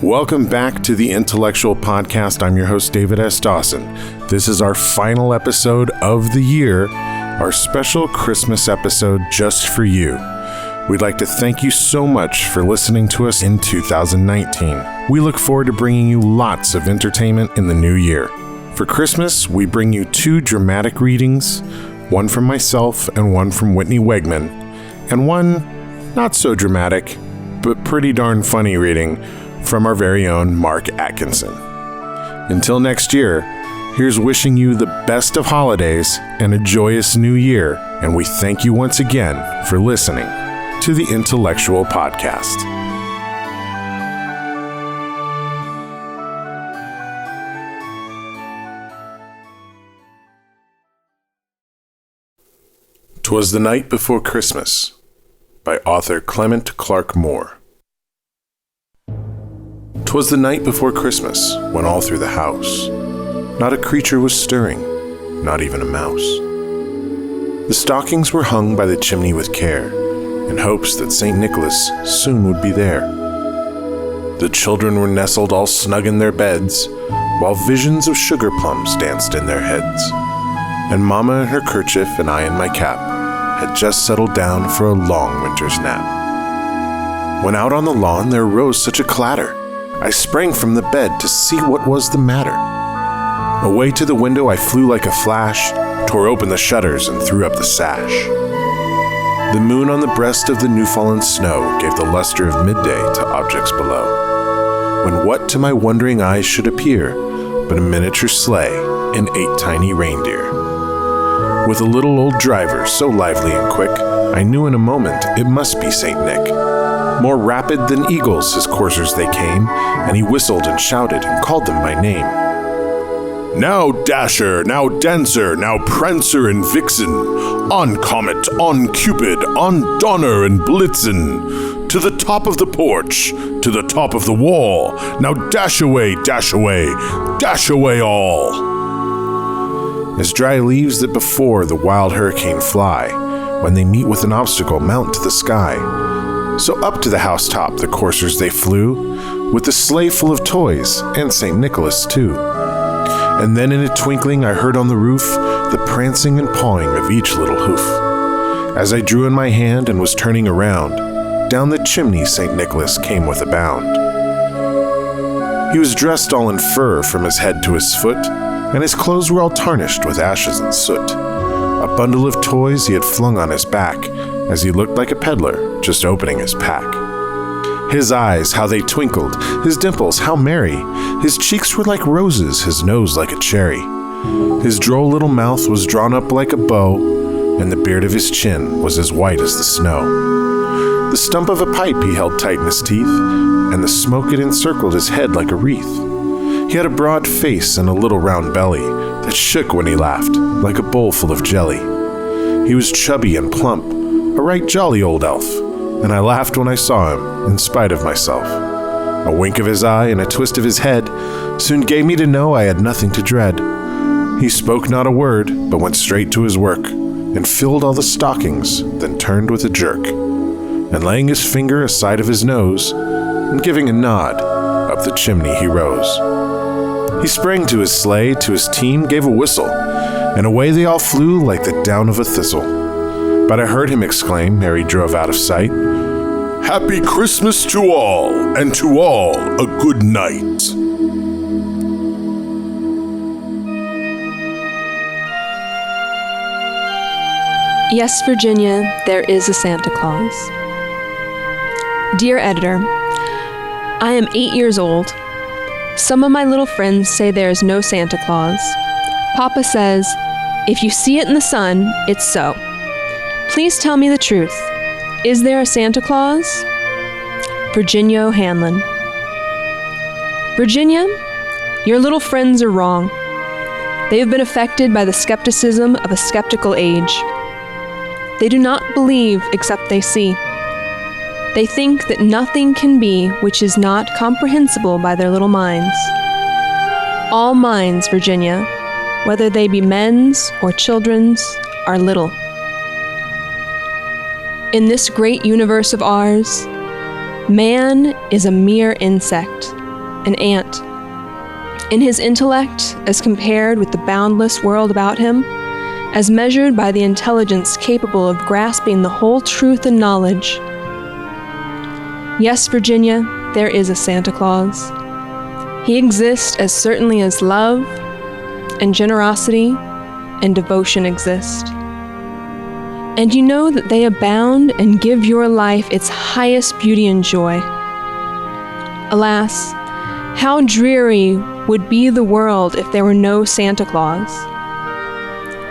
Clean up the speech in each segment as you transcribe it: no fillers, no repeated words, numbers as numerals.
Welcome back to the Intellexual Podcast. I'm your host, David S. Dawson. This is our final episode of the year, our special Christmas episode just for you. We'd like to thank you so much for listening to us in 2019. We look forward to bringing you lots of entertainment in the new year. For Christmas, we bring you 2 dramatic readings, one from myself and one from Whitney Wegman, and one not so dramatic, but pretty darn funny reading from our very own Mark Atkinson. Until next year, here's wishing you the best of holidays and a joyous new year, and we thank you once again for listening to the Intellexual Podcast. "'Twas the Night Before Christmas" by author Clement Clark Moore. 'Twas the night before Christmas, when all through the house not a creature was stirring, not even a mouse. The stockings were hung by the chimney with care, in hopes that St. Nicholas soon would be there. The children were nestled all snug in their beds, while visions of sugar plums danced in their heads. And Mama in her kerchief and I in my cap had just settled down for a long winter's nap. When out on the lawn there rose such a clatter, I sprang from the bed to see what was the matter. Away to the window I flew like a flash, tore open the shutters and threw up the sash. The moon on the breast of the new-fallen snow gave the luster of midday to objects below, when what to my wondering eyes should appear but a miniature sleigh and 8 tiny reindeer. With a little old driver so lively and quick, I knew in a moment it must be St. Nick. More rapid than eagles his coursers they came, and he whistled and shouted and called them by name. "Now Dasher, now Dancer, now Prancer and Vixen, on Comet, on Cupid, on Donner and Blitzen, to the top of the porch, to the top of the wall, now dash away, dash away, dash away all." As dry leaves that before the wild hurricane fly, when they meet with an obstacle mount to the sky, so up to the housetop the coursers they flew, with the sleigh full of toys, and St. Nicholas too. And then in a twinkling I heard on the roof the prancing and pawing of each little hoof. As I drew in my hand and was turning around, down the chimney St. Nicholas came with a bound. He was dressed all in fur from his head to his foot, and his clothes were all tarnished with ashes and soot. A bundle of toys he had flung on his back, as he looked like a peddler just opening his pack. His eyes, how they twinkled, his dimples, how merry, his cheeks were like roses, his nose like a cherry. His droll little mouth was drawn up like a bow, and the beard of his chin was as white as the snow. The stump of a pipe he held tight in his teeth, and the smoke it encircled his head like a wreath. He had a broad face and a little round belly that shook when he laughed, like a bowl full of jelly. He was chubby and plump, a right jolly old elf, and I laughed when I saw him, in spite of myself. A wink of his eye and a twist of his head soon gave me to know I had nothing to dread. He spoke not a word, but went straight to his work, and filled all the stockings, then turned with a jerk, and laying his finger aside of his nose, and giving a nod, up the chimney he rose. He sprang to his sleigh, to his team gave a whistle, and away they all flew like the down of a thistle. But I heard him exclaim, ere he drove out of sight, "Happy Christmas to all, and to all a good night." Yes, Virginia, there is a Santa Claus. Dear Editor, I am 8 years old. Some of my little friends say there is no Santa Claus. Papa says, if you see it in the sun, it's so. Please tell me the truth. Is there a Santa Claus? Virginia O'Hanlon. Virginia, your little friends are wrong. They have been affected by the skepticism of a skeptical age. They do not believe except they see. They think that nothing can be which is not comprehensible by their little minds. All minds, Virginia, whether they be men's or children's, are little. In this great universe of ours, man is a mere insect, an ant. In his intellect, as compared with the boundless world about him, as measured by the intelligence capable of grasping the whole truth and knowledge. Yes, Virginia, there is a Santa Claus. He exists as certainly as love and generosity and devotion exist. And you know that they abound and give your life its highest beauty and joy. Alas, how dreary would be the world if there were no Santa Claus.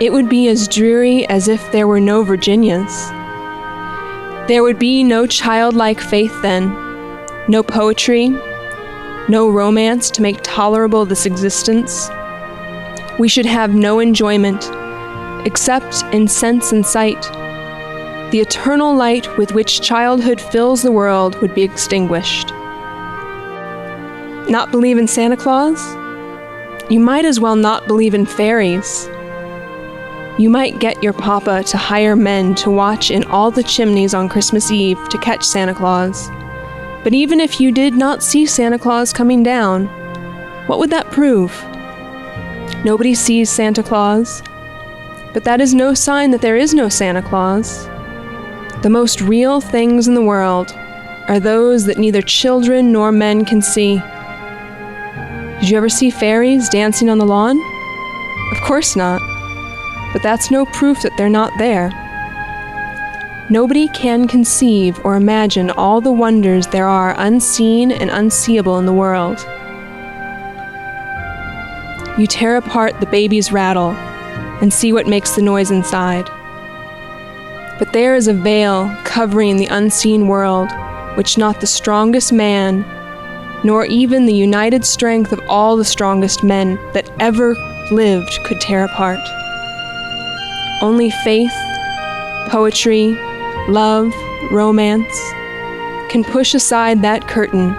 It would be as dreary as if there were no Virginias. There would be no childlike faith then, no poetry, no romance to make tolerable this existence. We should have no enjoyment, except in sense and sight. The eternal light with which childhood fills the world would be extinguished. Not believe in Santa Claus? You might as well not believe in fairies. You might get your papa to hire men to watch in all the chimneys on Christmas Eve to catch Santa Claus. But even if you did not see Santa Claus coming down, what would that prove? Nobody sees Santa Claus, but that is no sign that there is no Santa Claus. The most real things in the world are those that neither children nor men can see. Did you ever see fairies dancing on the lawn? Of course not. But that's no proof that they're not there. Nobody can conceive or imagine all the wonders there are unseen and unseeable in the world. You tear apart the baby's rattle and see what makes the noise inside. But there is a veil covering the unseen world, which not the strongest man, nor even the united strength of all the strongest men that ever lived could tear apart. Only faith, poetry, love, romance can push aside that curtain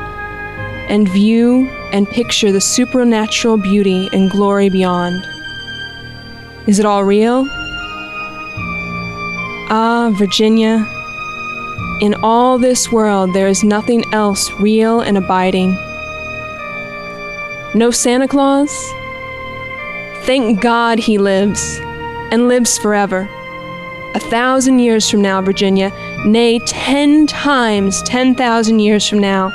and view and picture the supernatural beauty and glory beyond. Is it all real? Ah, Virginia, in all this world there is nothing else real and abiding. No Santa Claus? Thank God he lives, and lives forever. 1,000 years from now, Virginia, nay, 10 times 10,000 years from now,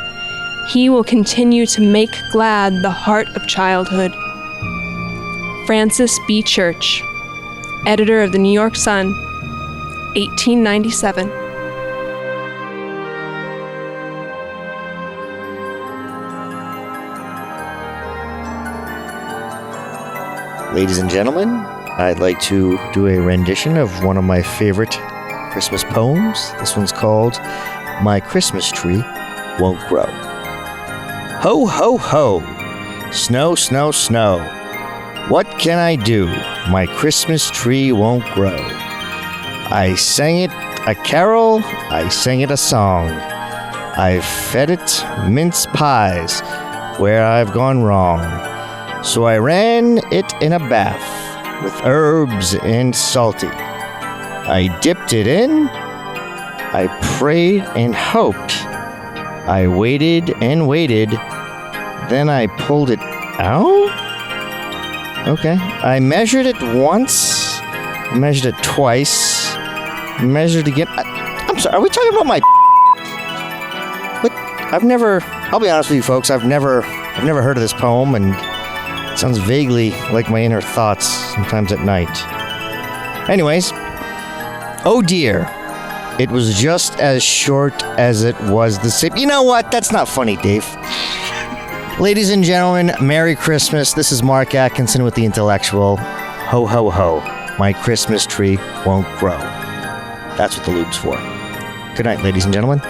he will continue to make glad the heart of childhood. Francis B. Church, editor of the New York Sun, 1897. Ladies and gentlemen, I'd like to do a rendition of one of my favorite Christmas poems. This one's called My Christmas Tree Won't Grow. Ho, ho, ho! Snow, snow, snow! What can I do? My Christmas tree won't grow. I sang it a carol, I sang it a song. I've fed it mince pies where I've gone wrong. So I ran it in a bath with herbs and salty. I dipped it in, I prayed and hoped. I waited and waited, then I pulled it out? Okay. I measured it once, measured it twice, measured again. I'm sorry, are we talking about my What? I'll be honest with you folks, I've never heard of this poem, and it sounds vaguely like my inner thoughts sometimes at night. Anyways, oh dear, it was just as short as it was the same. You know what? That's not funny, Dave. Ladies and gentlemen, Merry Christmas. This is Mark Atkinson with the Intellexual. Ho, ho, ho. My Christmas tree won't grow. That's what the lube's for. Good night, ladies and gentlemen.